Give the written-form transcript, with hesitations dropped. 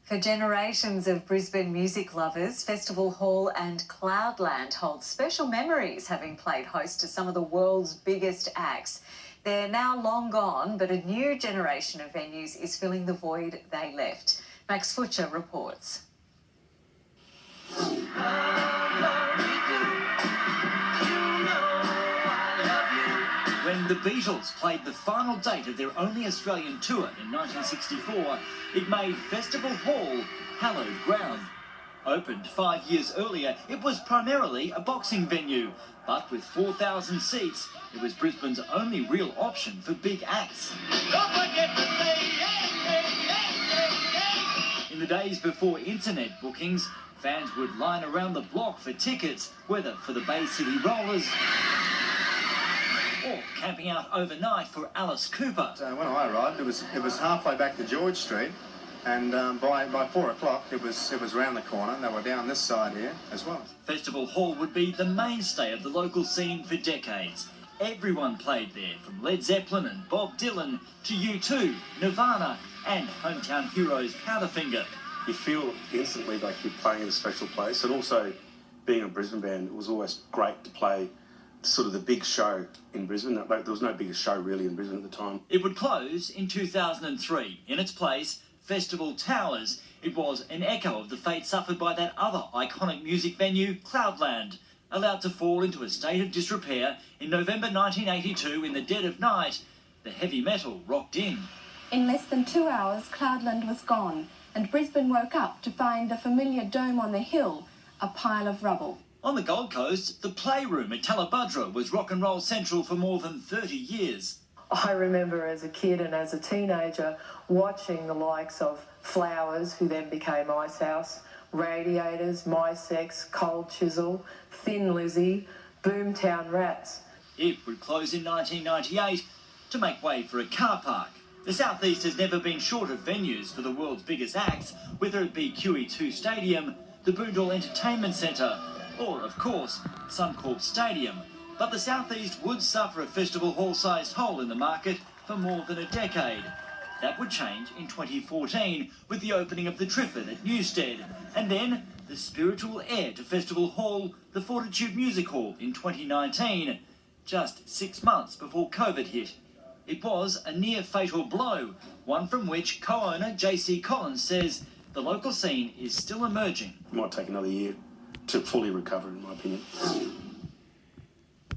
For generations of Brisbane music lovers, Festival Hall and Cloudland hold special memories, having played host to some of the world's biggest acts. They're now long gone, but a new generation of venues is filling the void they left. Max Futcher reports. When the Beatles played the final date of their only Australian tour in 1964, it made Festival Hall hallowed ground. Opened 5 years earlier, it was primarily a boxing venue, but with 4,000 seats, it was Brisbane's only real option for big acts. In the days before internet bookings, fans would line around the block for tickets, whether for the Bay City Rollers or camping out overnight for Alice Cooper. So when I arrived, it was halfway back to George Street, and by 4 o'clock it was round the corner, and they were down this side here as well. Festival Hall would be the mainstay of the local scene for decades. Everyone played there, from Led Zeppelin and Bob Dylan to U2, Nirvana, and hometown heroes Powderfinger. You feel instantly like you're playing in a special place, and also being a Brisbane band, it was always great to play sort of the big show in Brisbane. There was no bigger show really in Brisbane at the time. It would close in 2003. In its place, Festival Towers. It was an echo of the fate suffered by that other iconic music venue, Cloudland, allowed to fall into a state of disrepair in November 1982 in the dead of night. The heavy metal rocked in. In less than 2 hours, Cloudland was gone, and Brisbane woke up to find the familiar dome on the hill a pile of rubble. On the Gold Coast, the Playroom at Talabudra was rock and roll central for more than 30 years. I remember as a kid and as a teenager watching the likes of Flowers, who then became Ice House, Radiators, My Sex, Cold Chisel, Thin Lizzy, Boomtown Rats. It would close in 1998 to make way for a car park. The South East has never been short of venues for the world's biggest acts, whether it be QE2 Stadium, the Boondall Entertainment Centre, or, of course, Suncorp Stadium. But the South East would suffer a Festival Hall-sized hole in the market for more than a decade. That would change in 2014 with the opening of the Triffid at Newstead, and then the spiritual heir to Festival Hall, the Fortitude Music Hall, in 2019, just 6 months before COVID hit. It was a near-fatal blow, one from which co-owner JC Collins says the local scene is still emerging. It might take another year to fully recover, in my opinion.